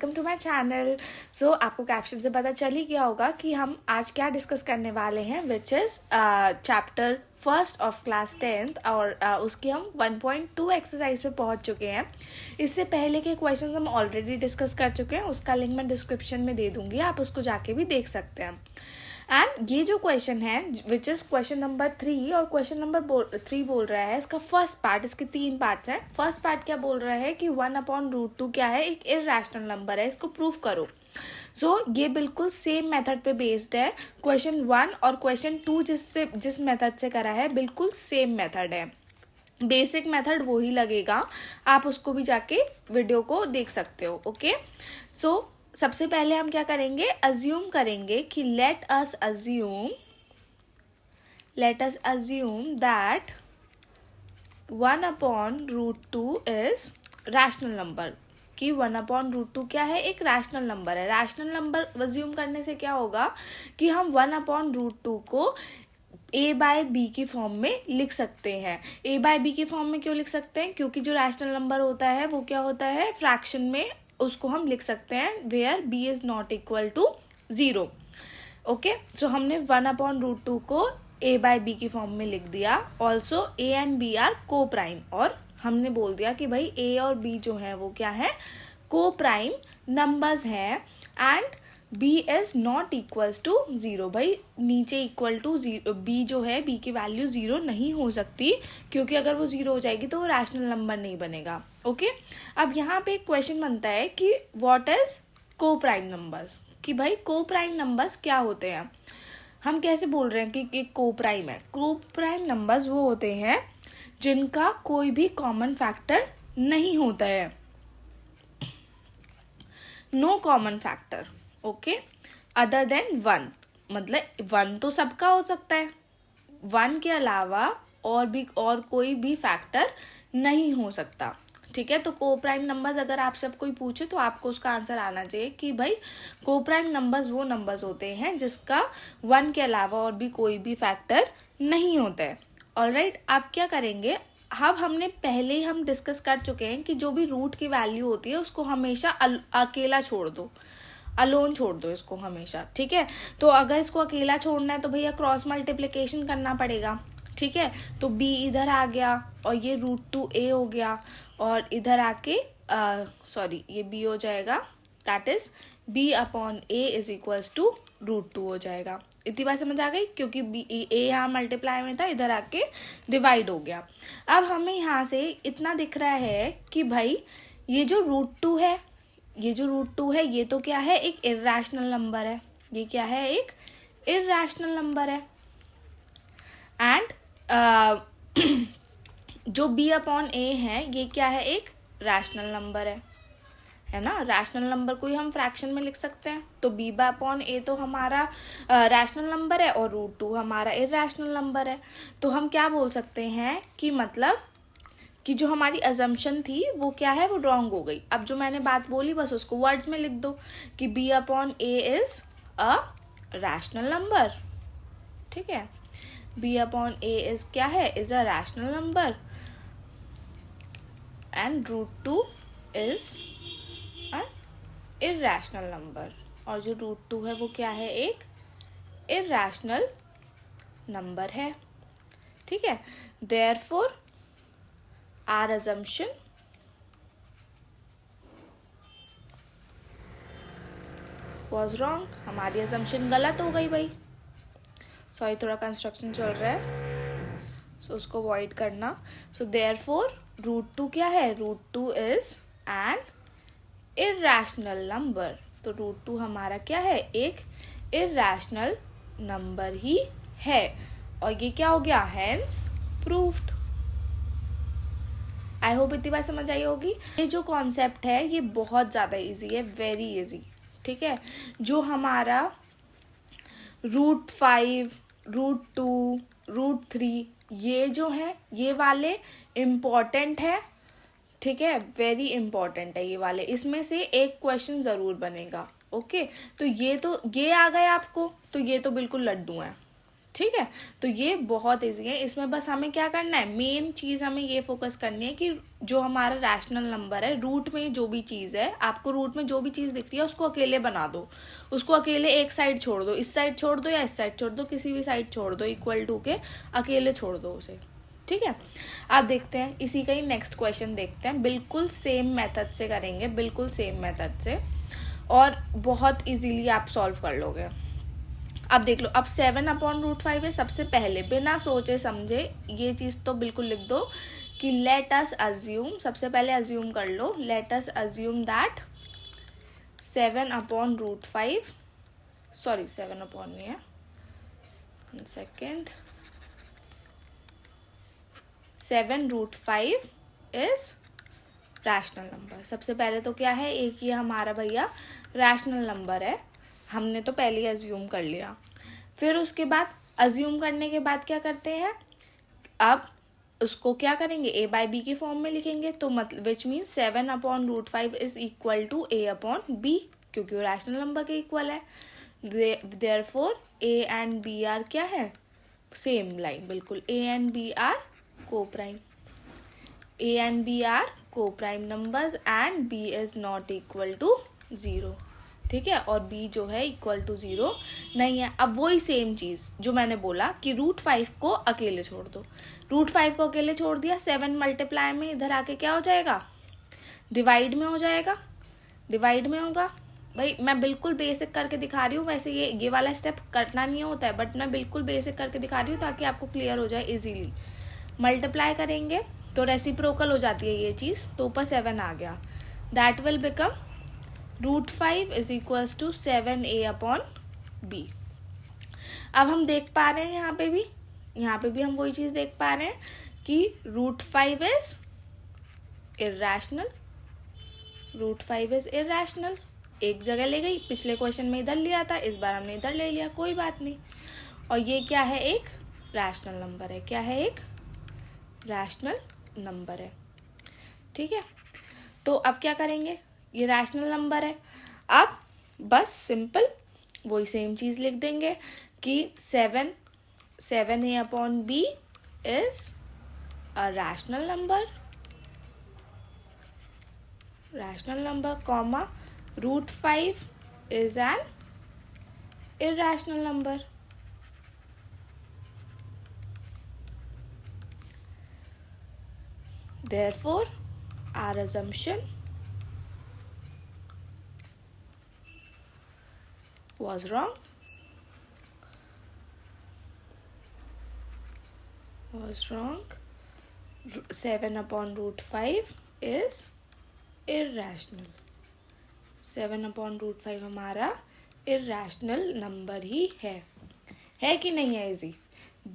Welcome to my channel. So आपको caption से पता चल ही गया होगा कि हम आज क्या डिस्कस करने वाले हैं, which is chapter first of class 10th और उसके हम 1.2 एक्सरसाइज पे पहुंच चुके हैं। इससे पहले के क्वेश्चंस हम ऑलरेडी डिस्कस कर चुके हैं, उसका लिंक मैं डिस्क्रिप्शन में दे दूंगी, आप उसको जाके भी देख सकते हैं। एंड ये जो क्वेश्चन है विच इज़ क्वेश्चन नंबर 3 और क्वेश्चन नंबर 3 बोल रहा है, इसका फर्स्ट पार्ट, इसके 3 पार्ट्स हैं। फर्स्ट पार्ट क्या बोल रहा है कि 1/√2 क्या है, एक इररेशनल नंबर है, इसको प्रूव करो। सो ये बिल्कुल सेम मेथड पे बेस्ड है। क्वेश्चन 1 और क्वेश्चन 2 जिस मेथड से करा है बिल्कुल सेम मेथड है, बेसिक मेथड वही लगेगा, आप उसको भी जाके वीडियो को देख सकते हो। ओके, सो सबसे पहले हम क्या करेंगे, अज्यूम करेंगे कि late us assume that 1/√2 is rational number, कि 1/√2 क्या है, एक रैशनल नंबर है। रैशनल नंबर अज्यूम करने से क्या होगा कि हम 1/√2 को a/b की फॉर्म में लिख सकते हैं। a/b की फॉर्म में क्यों लिख सकते हैं, क्योंकि जो रैशनल नंबर होता है वो क्या होता है, फ्रैक्शन में उसको हम लिख सकते हैं where b is not equal to 0। Okay, so हमने 1/√2 को a/b की फॉर्म में लिख दिया। Also a and b are coprime, और हमने बोल दिया कि भाई a और b जो है वो क्या है, को प्राइम नंबर्स हैं and b is not equals to 0। भाई नीचे इक्वल टू 0 b जो है, b की वैल्यू 0 नहीं हो सकती, क्योंकि अगर वो 0 हो जाएगी तो वो रैशनल नंबर नहीं बनेगा। ओके, अब यहाँ पे एक क्वेश्चन बनता है कि व्हाट इज को प्राइम नंबर्स, कि भाई को प्राइम नंबर्स क्या होते हैं। हम कैसे बोल रहे हैं कि को प्राइम है। को प्राइम नंबर्स वो होते हैं जिनका कोई भी कॉमन फैक्टर नहीं होता है, no common factor. Okay, other than 1, मतलब 1 तो सबका हो सकता है, 1 के अलावा और कोई भी फैक्टर नहीं हो सकता। ठीक है, तो को प्राइम नंबर्स अगर आपसे कोई पूछे तो आपको उसका आंसर आना चाहिए कि भाई को प्राइम नंबर्स वो नंबर्स होते हैं जिसका 1 के अलावा और भी कोई भी फैक्टर नहीं होता है। ऑलराइट, आप क्या करेंगे, अब हमने पहले ही हम डिस्कस कर चुके हैं कि जो भी रूट की वैल्यू होती है उसको हमेशा अकेला छोड़ दो, अलोन छोड़ दो इसको हमेशा। ठीक है, तो अगर इसको अकेला छोड़ना है तो भैया क्रॉस मल्टीप्लिकेशन करना पड़ेगा। ठीक है, तो b इधर आ गया और ये √2a हो गया, और इधर आके ये b हो जाएगा, that is b/a is equals to √2 हो जाएगा। इतनी बात समझ आ गई, क्योंकि a यहाँ मल्टीप्लाई में था, इधर आके डिवाइड हो गया। अब हमें यहाँ से इतना दिख रहा है कि भाई ये जो √2 है, ये तो क्या है, एक इररेशनल नंबर है। ये क्या है, एक इररेशनल नंबर है। एंड जो b/a है ये क्या है, एक रैशनल नंबर है ना। रैशनल नंबर को ही हम फ्रैक्शन में लिख सकते हैं, तो b/a तो हमारा रैशनल नंबर है और √2 हमारा इररेशनल नंबर है। तो हम क्या बोल सकते हैं कि मतलब कि जो हमारी अजम्पशन थी वो क्या है, वो रॉन्ग हो गई। अब जो मैंने बात बोली बस उसको वर्ड्स में लिख दो कि b/a is a rational number. ठीक है, b/a इज क्या है, is a rational number and √2 is a irrational number, और जो √2 है वो क्या है, एक इररेशनल नंबर है। ठीक है, therefore our assumption was wrong, हमारी assumption गलत हो गई भाई। सॉरी, थोड़ा कंस्ट्रक्शन चल रहा है, सो उसको अवॉइड करना। सो देयरफॉर √2 क्या है, √2 इज एन इररेशनल नंबर। तो √2 हमारा क्या है, एक इररेशनल नंबर ही है, और ये क्या हो गया, हेंस प्रूव्ड। आई होप इतनी बात समझ आई होगी। ये जो कॉन्सेप्ट है ये बहुत ज़्यादा इजी है, वेरी इजी। ठीक है, जो हमारा √5, √2, √3 ये जो है, ये वाले इम्पॉर्टेंट है। ठीक है, वेरी इंपॉर्टेंट है ये वाले, इसमें से एक क्वेश्चन ज़रूर बनेगा। ओके, तो ये आ गए आपको, तो ये तो बिल्कुल लड्डू हैं। ठीक है, तो ये बहुत ईजी है। इसमें बस हमें क्या करना है, मेन चीज़ हमें ये फोकस करनी है कि जो हमारा रैशनल नंबर है, रूट में जो भी चीज़ है, आपको रूट में जो भी चीज़ दिखती है उसको अकेले बना दो, उसको अकेले एक साइड छोड़ दो, इस साइड छोड़ दो या इस साइड छोड़ दो, किसी भी साइड छोड़ दो, इक्वल टू के अकेले छोड़ दो उसे। ठीक है, आप देखते हैं इसी का ही नेक्स्ट क्वेश्चन देखते हैं, बिल्कुल सेम मेथड से करेंगे, बिल्कुल सेम मेथड से, और बहुत इजीली आप सॉल्व कर लोगे। अब देख लो, अब 7/√5 है। सबसे पहले बिना सोचे समझे ये चीज़ तो बिल्कुल लिख दो कि लेट अस अज्यूम, सबसे पहले अज्यूम कर लो, let us assume that 7/√5, sorry 7 नहीं है, 1 सेकेंड, 7√5 इज रैशनल नंबर। सबसे पहले तो क्या है, एक ये हमारा भैया रैशनल नंबर है, हमने तो पहले ही अज्यूम कर लिया। फिर उसके बाद अज्यूम करने के बाद क्या करते हैं, अब उसको क्या करेंगे, a/b की फॉर्म में लिखेंगे, तो मतलब which means 7/√5 is equal to a/b, क्योंकि वो रैशनल नंबर के इक्वल है। Therefore a and b are क्या है, सेम लाइन बिल्कुल, a and b are coprime, a and b are coprime numbers and b is not equal to 0। ठीक है, और b जो है इक्वल टू 0 नहीं है। अब वही सेम चीज़ जो मैंने बोला कि √5 को अकेले छोड़ दो, √5 को अकेले छोड़ दिया, 7 मल्टीप्लाई में इधर आके क्या हो जाएगा, डिवाइड में हो जाएगा, डिवाइड में होगा। भाई मैं बिल्कुल बेसिक करके दिखा रही हूँ, वैसे ये वाला स्टेप करना नहीं होता है, बट मैं बिल्कुल बेसिक करके दिखा रही हूँ ताकि आपको क्लियर हो जाए इजीली। मल्टीप्लाई करेंगे तो रेसिप्रोकल हो जाती है ये चीज़, तो ऊपर 7 आ गया, that will become √5 is equals to 7a/b। अब हम देख पा रहे हैं यहाँ पे भी हम वही चीज़ देख पा रहे हैं कि √5 इज इर्रेशनल, √5 इज इर्रेशनल। एक जगह ले गई, पिछले क्वेश्चन में इधर लिया था, इस बार हमने इधर ले लिया, कोई बात नहीं। और ये क्या है, एक रैशनल नंबर है, क्या है, एक रैशनल नंबर है। ठीक है, तो अब क्या करेंगे, ये रैशनल नंबर है, अब बस सिंपल वही सेम चीज़ लिख देंगे कि 7a/b is a rational number, comma √5 is an irrational number. Therefore, our assumption was wrong. 7/√5 is irrational. 7/√5 हमारा irrational नंबर ही है कि नहीं है। इजी,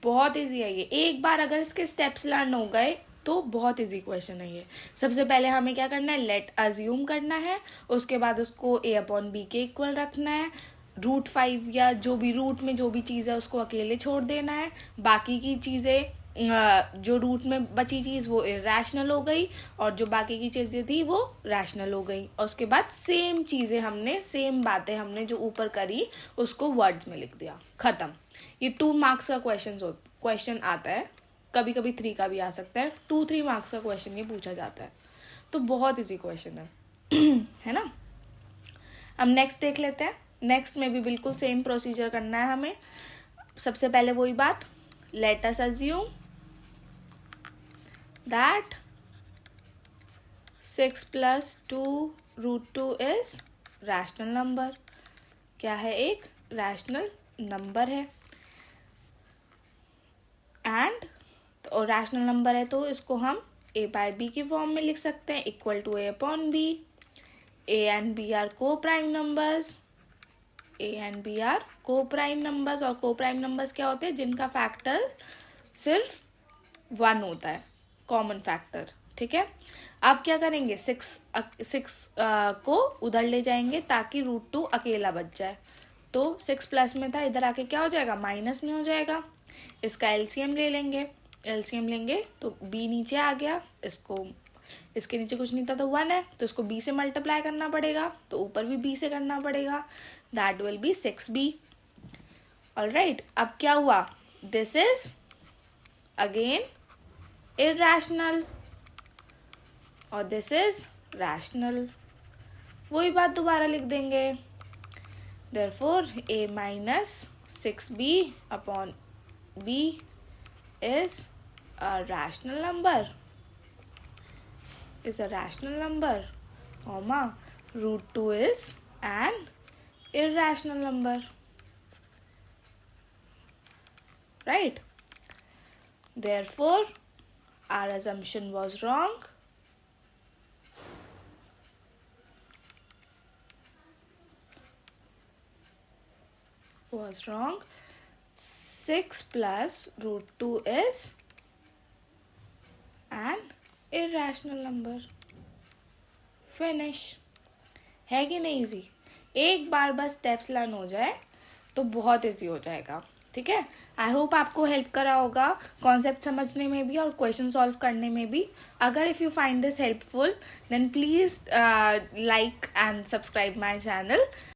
बहुत इजी है ये, एक बार अगर इसके स्टेप्स लर्न हो गए तो बहुत इजी क्वेश्चन है ये। सबसे पहले हमें क्या करना है, लेट अज्यूम करना है, उसके बाद उसको a/b के इक्वल रखना है, √5 या जो भी रूट में जो भी चीज़ है उसको अकेले छोड़ देना है, बाकी की चीज़ें जो रूट में बची चीज़ वो इर्रेशनल हो गई और जो बाकी की चीज़ें थी वो रैशनल हो गई। और उसके बाद सेम चीज़ें हमने, सेम बातें हमने जो ऊपर करी उसको वर्ड्स में लिख दिया, ख़त्म। ये 2 मार्क्स का क्वेश्चन आता है, कभी कभी 3 का भी आ सकता है, 2-3 मार्क्स का क्वेश्चन ये पूछा जाता है, तो बहुत इजी क्वेश्चन है है ना। हम नेक्स्ट देख लेते हैं। नेक्स्ट में भी बिल्कुल सेम प्रोसीजर करना है हमें। सबसे पहले वही बात, late us assume that 6 + 2√2 is rational number. क्या है, एक रैशनल नंबर है, एंड तो रैशनल नंबर है तो इसको हम a/b की फॉर्म में लिख सकते हैं, equal to a/b। a and b are coprime numbers, और को प्राइम नंबर्स क्या होते हैं, जिनका फैक्टर सिर्फ 1 होता है, कॉमन फैक्टर। ठीक है, अब क्या करेंगे, 6 को उधर ले जाएंगे ताकि √2 अकेला बच जाए, तो 6 प्लस में था, इधर आके क्या हो जाएगा, माइनस में हो जाएगा। इसका एलसीएम लेंगे तो b नीचे आ गया, इसके नीचे कुछ नहीं था तो 1 है, तो इसको b से मल्टीप्लाई करना पड़ेगा, तो ऊपर भी b से करना पड़ेगा, that will be 6b। Alright, अब क्या हुआ, दिस इज अगेन इरैशनल और दिस इज रैशनल. वही बात दोबारा लिख देंगे. Therefore, a minus 6b upon b is a rational number. Is a rational number, comma, root 2 is an irrational number. Right? Therefore, our assumption was wrong. Was wrong. 6 plus root 2 is an irrational number. Finish. है कि नहीं easy? एक बार बस steps learn हो जाए तो बहुत easy हो जाएगा. ठीक है. आई होप आपको हेल्प करा होगा कॉन्सेप्ट समझने में भी और क्वेश्चन सॉल्व करने में भी. अगर if you find this helpful then please like and subscribe my channel.